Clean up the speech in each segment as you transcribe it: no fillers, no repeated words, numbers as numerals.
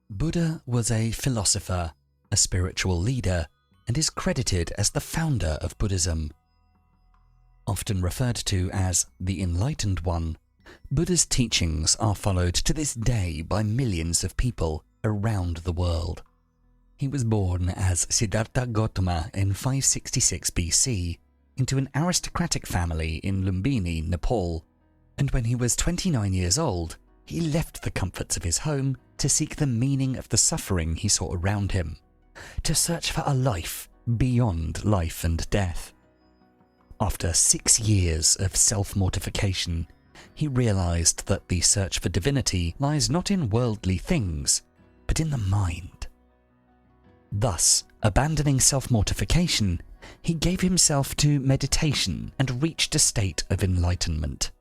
Buddha was a philosopher, a spiritual leader, and is credited as the founder of Buddhism. Often referred to as the Enlightened One, Buddha's teachings are followed to this day by millions of people around the world. He was born as Siddhartha Gautama in 566 BC into an aristocratic family in Lumbini, Nepal, and when he was 29 years old, he left the comforts of his home to seek the meaning of the suffering he saw around him, to search for a life beyond life and death. After 6 years of self-mortification, he realized that the search for divinity lies not in worldly things, but in the mind. Thus, abandoning self-mortification, he gave himself to meditation and reached a state of enlightenment.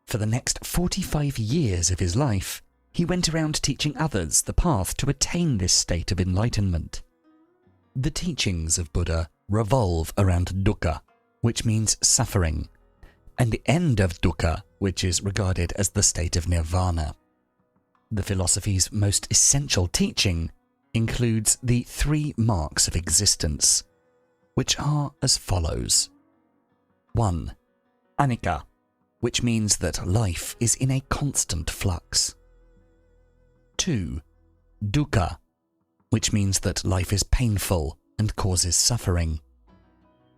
For the next 45 years of his life, he went around teaching others the path to attain this state of enlightenment. The teachings of Buddha revolve around Duhkha, which means suffering, and the end of Duhkha, which is regarded as the state of Nirvana. The philosophy's most essential teaching includes the 3 marks of existence, which are as follows. 1. Annica, which means that life is in a constant flux. 2. Duhkha, which means that life is painful and causes suffering.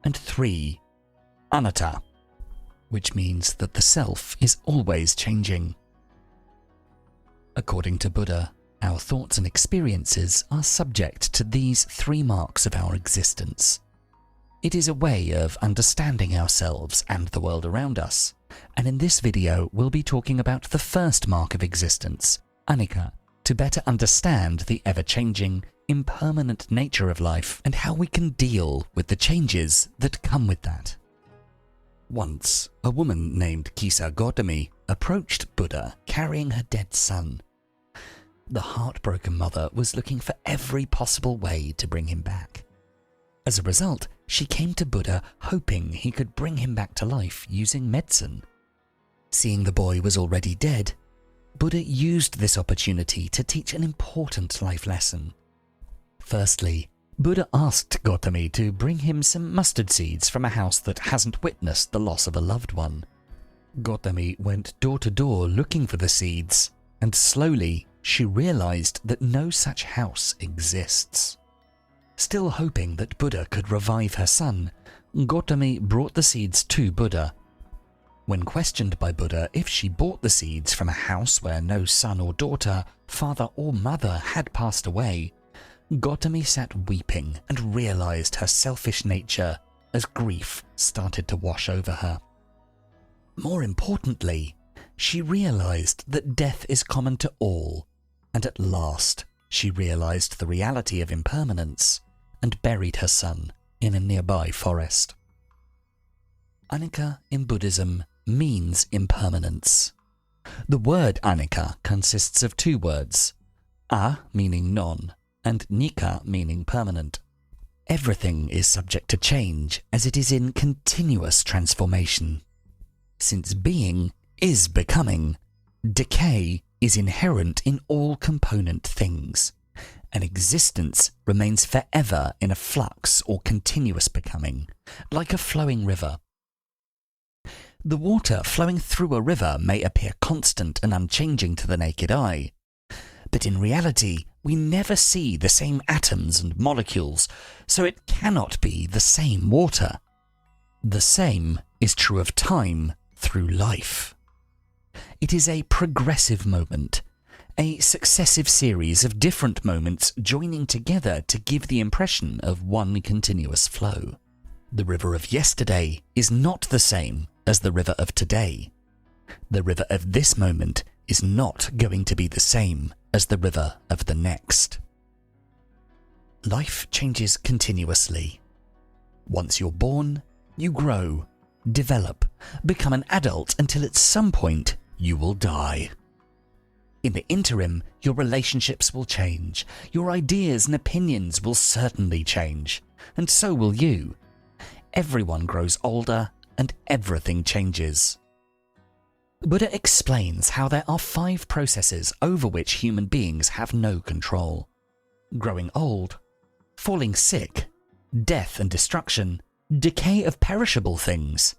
And 3. Anatta, which means that the self is always changing. According to Buddha, our thoughts and experiences are subject to these 3 marks of our existence. It is a way of understanding ourselves and the world around us, and in this video we'll be talking about the first mark of existence, Annica, to better understand the ever-changing, impermanent nature of life and how we can deal with the changes that come with that. Once, a woman named GOTAMI approached Buddha carrying her dead son. The heartbroken mother was looking for every possible way to bring him back. As a result, she came to Buddha hoping he could bring him back to life using medicine. Seeing the boy was already dead, Buddha used this opportunity to teach an important life lesson. Firstly, Buddha asked Gautami to bring him some mustard seeds from a house that hasn't witnessed the loss of a loved one. Gautami went door to door looking for the seeds, and slowly she realized that no such house exists. Still hoping that Buddha could revive her son, Gautami brought the seeds to Buddha. When questioned by Buddha if she bought the seeds from a house where no son or daughter, father or mother had passed away, Gautami sat weeping and realized her selfish nature as grief started to wash over her. More importantly, she realized that death is common to all, and at last she realized the reality of impermanence and buried her son in a nearby forest. Annica in Buddhism means impermanence. The word Annica consists of 2 words, A meaning non, and Nika meaning permanent. Everything is subject to change as it is in continuous transformation. Since being is becoming, decay is inherent in all component things, and existence remains forever in a flux or continuous becoming, like a flowing river. The water flowing through a river may appear constant and unchanging to the naked eye, but in reality we never see the same atoms and molecules, so it cannot be the same water. The same is true of time through life. It is a progressive moment, a successive series of different moments joining together to give the impression of one continuous flow. The river of yesterday is not the same as the river of today. The river of this moment is not going to be the same as the river of the next. Life changes continuously. Once you're born, you grow, develop, become an adult until at some point you will die. In the interim, your relationships will change, your ideas and opinions will certainly change, and so will you. Everyone grows older and everything changes. Buddha explains how there are 5 processes over which human beings have no control: growing old, falling sick, death and destruction, decay of perishable things,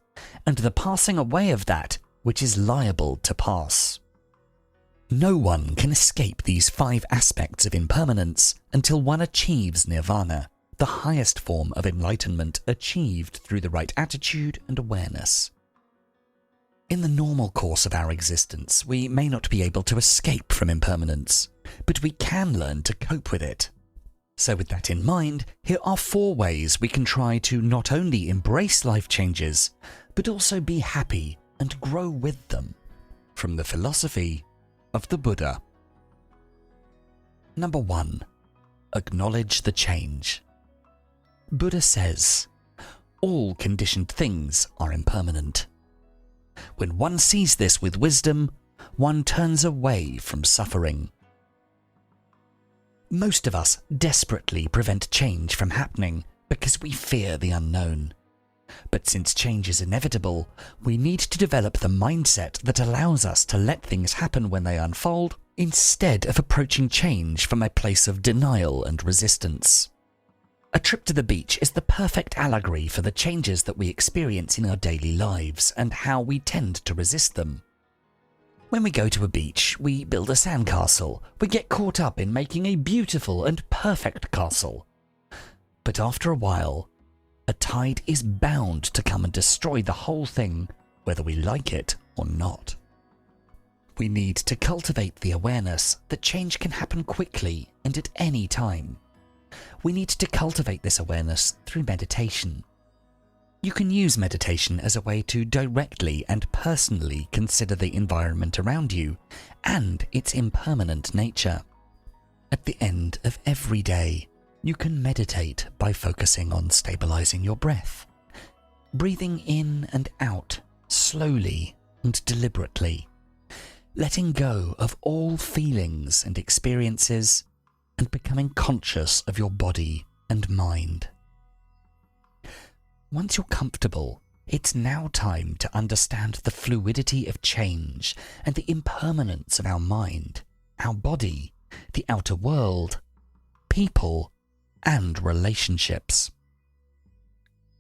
and the passing away of that which is liable to pass. No one can escape these 5 aspects of impermanence until one achieves Nirvana, the highest form of enlightenment achieved through the right attitude and awareness. In the normal course of our existence, we may not be able to escape from impermanence, but we can learn to cope with it. So with that in mind, here are 4 ways we can try to not only embrace life changes, but also be happy and grow with them, from the philosophy of the Buddha. Number 1. Acknowledge the change. Buddha says, all conditioned things are impermanent. When one sees this with wisdom, one turns away from suffering. Most of us desperately prevent change from happening because we fear the unknown. But since change is inevitable, we need to develop the mindset that allows us to let things happen when they unfold, instead of approaching change from a place of denial and resistance. A trip to the beach is the perfect allegory for the changes that we experience in our daily lives and how we tend to resist them. When we go to a beach, we build a sandcastle. We get caught up in making a beautiful and perfect castle. But after a while, a tide is bound to come and destroy the whole thing, whether we like it or not. We need to cultivate the awareness that change can happen quickly and at any time. We need to cultivate this awareness through meditation. You can use meditation as a way to directly and personally consider the environment around you and its impermanent nature. At the end of every day, you can meditate by focusing on stabilizing your breath, breathing in and out slowly and deliberately, letting go of all feelings and experiences, and becoming conscious of your body and mind. Once you're comfortable, it's now time to understand the fluidity of change and the impermanence of our mind, our body, the outer world, people, and relationships.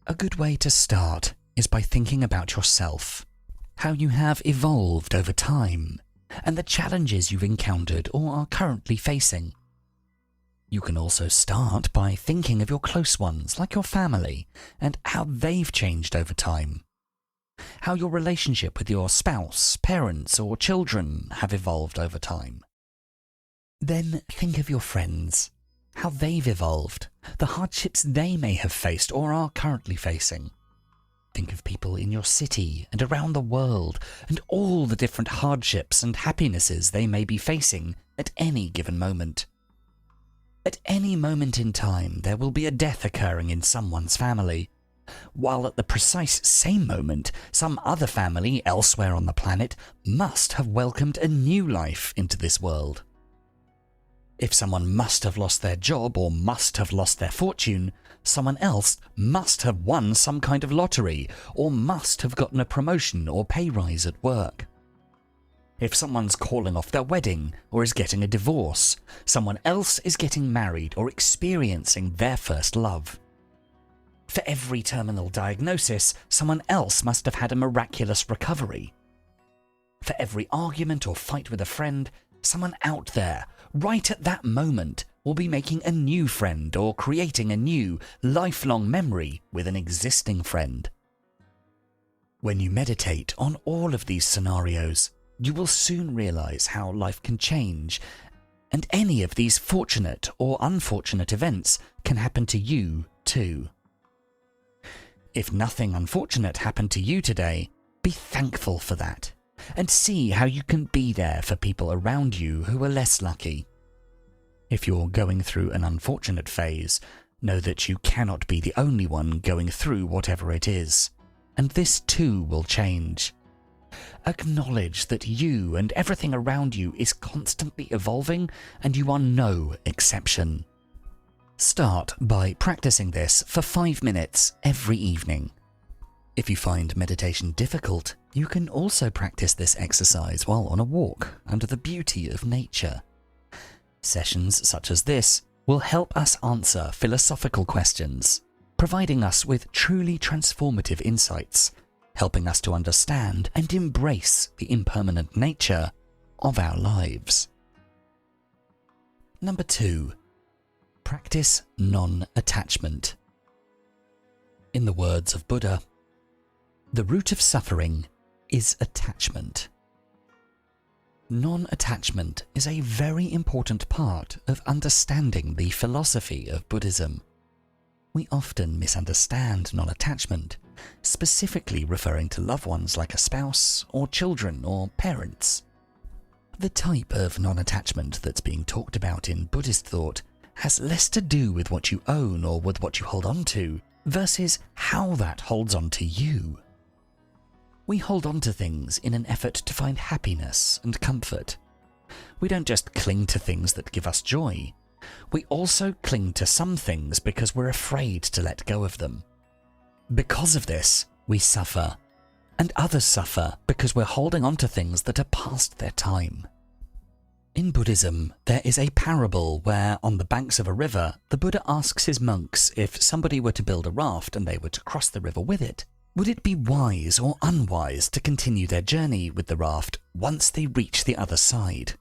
A good way to start is by thinking about yourself, how you have evolved over time, and the challenges you've encountered or are currently facing. You can also start by thinking of your close ones, like your family, and how they've changed over time. How your relationship with your spouse, parents, or children have evolved over time. Then think of your friends, how they've evolved, the hardships they may have faced or are currently facing. Think of people in your city and around the world, and all the different hardships and happinesses they may be facing at any given moment. At any moment in time, there will be a death occurring in someone's family, while at the precise same moment, some other family elsewhere on the planet must have welcomed a new life into this world. If someone must have lost their job or must have lost their fortune, someone else must have won some kind of lottery or must have gotten a promotion or pay rise at work. If someone's calling off their wedding or is getting a divorce, someone else is getting married or experiencing their first love. For every terminal diagnosis, someone else must have had a miraculous recovery. For every argument or fight with a friend, someone out there, right at that moment, will be making a new friend or creating a new, lifelong memory with an existing friend. When you meditate on all of these scenarios, you will soon realize how life can change, and any of these fortunate or unfortunate events can happen to you too. If nothing unfortunate happened to you today, be thankful for that, and see how you can be there for people around you who are less lucky. If you're going through an unfortunate phase, know that you cannot be the only one going through whatever it is, and this too will change. Acknowledge that you and everything around you is constantly evolving, and you are no exception. Start by practicing this for 5 minutes every evening. If you find meditation difficult, you can also practice this exercise while on a walk under the beauty of nature. Sessions such as this will help us answer philosophical questions, providing us with truly transformative insights, helping us to understand and embrace the impermanent nature of our lives. Number 2. Practice non-attachment. In the words of Buddha, the root of suffering is attachment. Non-attachment is a very important part of understanding the philosophy of Buddhism. We often misunderstand non-attachment, specifically referring to loved ones like a spouse or children or parents. The type of non-attachment that's being talked about in Buddhist thought has less to do with what you own or with what you hold on to, versus how that holds on to you. We hold on to things in an effort to find happiness and comfort. We don't just cling to things that give us joy. We also cling to some things because we're afraid to let go of them. Because of this, we suffer, and others suffer because we're holding on to things that are past their time. In Buddhism, there is a parable where, on the banks of a river, the Buddha asks his monks if somebody were to build a raft and they were to cross the river with it, would it be wise or unwise to continue their journey with the raft once they reach the other side?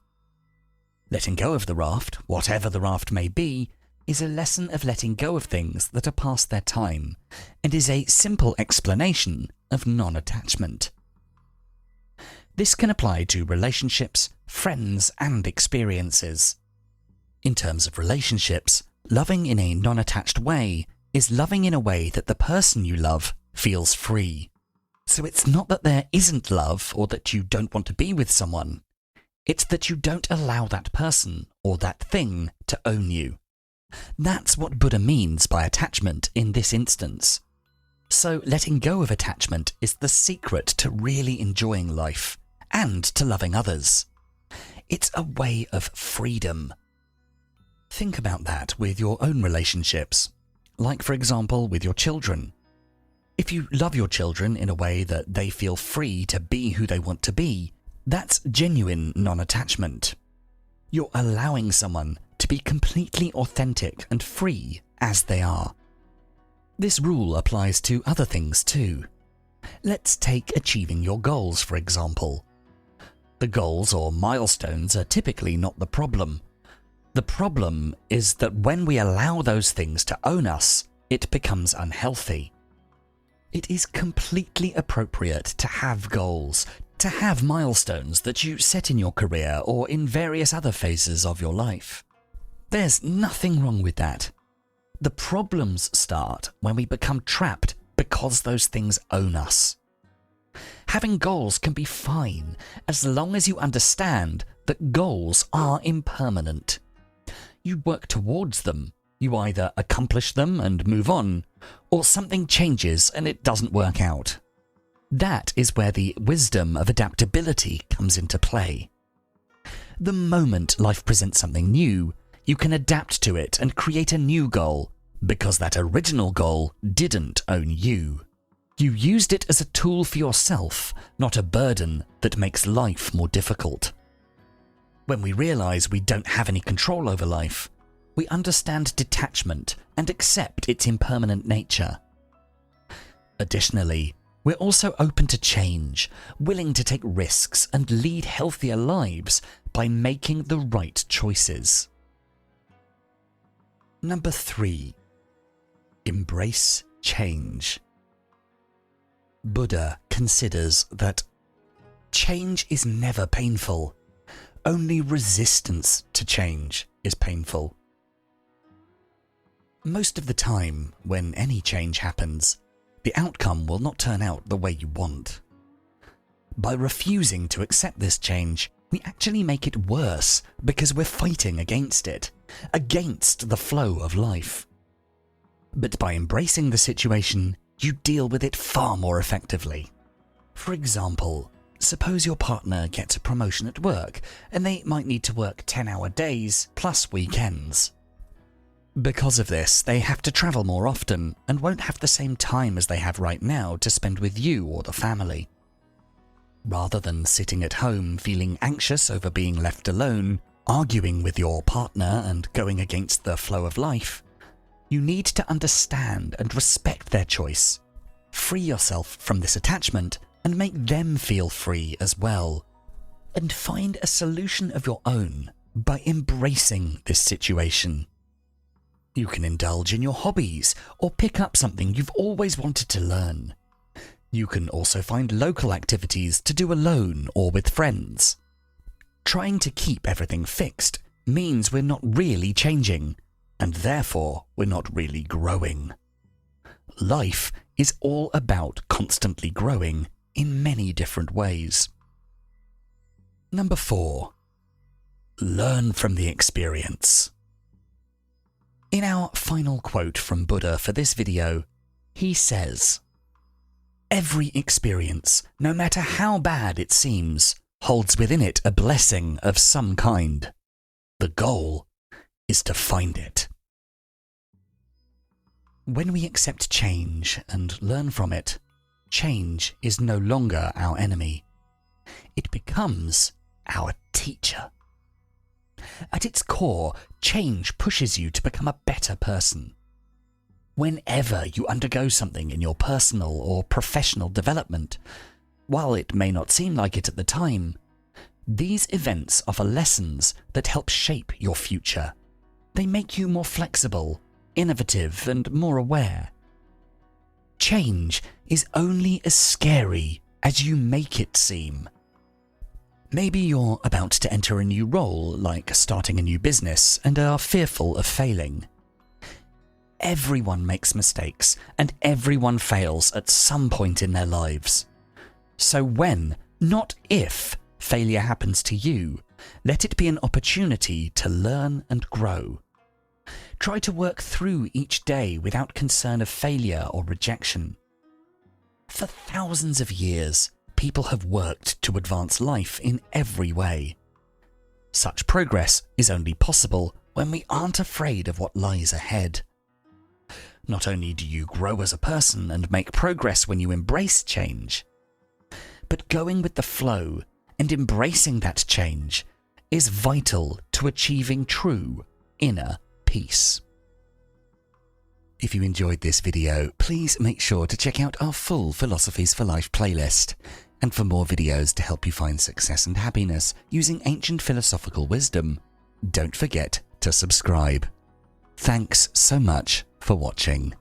Letting go of the raft, whatever the raft may be, is a lesson of letting go of things that are past their time, and is a simple explanation of non-attachment. This can apply to relationships, friends, and experiences. In terms of relationships, loving in a non-attached way is loving in a way that the person you love feels free. So it's not that there isn't love or that you don't want to be with someone. It's that you don't allow that person or that thing to own you. That's what Buddha means by attachment in this instance. So letting go of attachment is the secret to really enjoying life and to loving others. It's a way of freedom. Think about that with your own relationships, like for example with your children. If you love your children in a way that they feel free to be who they want to be, that's genuine non-attachment. You're allowing someone to be completely authentic and free as they are. This rule applies to other things too. Let's take achieving your goals, for example. The goals or milestones are typically not the problem. The problem is that when we allow those things to own us, it becomes unhealthy. It is completely appropriate to have goals, to have milestones that you set in your career or in various other phases of your life. There's nothing wrong with that. The problems start when we become trapped because those things own us. Having goals can be fine as long as you understand that goals are impermanent. You work towards them. You either accomplish them and move on, or something changes and it doesn't work out. That is where the wisdom of adaptability comes into play. The moment life presents something new, you can adapt to it and create a new goal, because that original goal didn't own you. You used it as a tool for yourself, not a burden that makes life more difficult. When we realize we don't have any control over life, we understand detachment and accept its impermanent nature. Additionally, we're also open to change, willing to take risks and lead healthier lives by making the right choices. Number 3. Embrace change. Buddha considers that change is never painful. Only resistance to change is painful. Most of the time, when any change happens, the outcome will not turn out the way you want. By refusing to accept this change, we actually make it worse because we're fighting against it, against the flow of life. But by embracing the situation, you deal with it far more effectively. For example, suppose your partner gets a promotion at work and they might need to work 10-hour days plus weekends. Because of this, they have to travel more often and won't have the same time as they have right now to spend with you or the family. Rather than sitting at home feeling anxious over being left alone, arguing with your partner and going against the flow of life, you need to understand and respect their choice. Free yourself from this attachment and make them feel free as well. And find a solution of your own by embracing this situation. You can indulge in your hobbies or pick up something you've always wanted to learn. You can also find local activities to do alone or with friends. Trying to keep everything fixed means we're not really changing, and therefore we're not really growing. Life is all about constantly growing in many different ways. Number 4. Learn from the experience. In our final quote from Buddha for this video, he says, "Every experience, no matter how bad it seems, holds within it a blessing of some kind. The goal is to find it." When we accept change and learn from it, change is no longer our enemy. It becomes our teacher. At its core, change pushes you to become a better person. Whenever you undergo something in your personal or professional development, while it may not seem like it at the time, these events offer lessons that help shape your future. They make you more flexible, innovative, and more aware. Change is only as scary as you make it seem. Maybe you're about to enter a new role, like starting a new business, and are fearful of failing. Everyone makes mistakes, and everyone fails at some point in their lives. So when, not if, failure happens to you, let it be an opportunity to learn and grow. Try to work through each day without concern of failure or rejection. For thousands of years, people have worked to advance life in every way. Such progress is only possible when we aren't afraid of what lies ahead. Not only do you grow as a person and make progress when you embrace change, but going with the flow and embracing that change is vital to achieving true inner peace. If you enjoyed this video, please make sure to check out our full Philosophies for Life playlist. And for more videos to help you find success and happiness using ancient philosophical wisdom, don't forget to subscribe. Thanks so much for watching.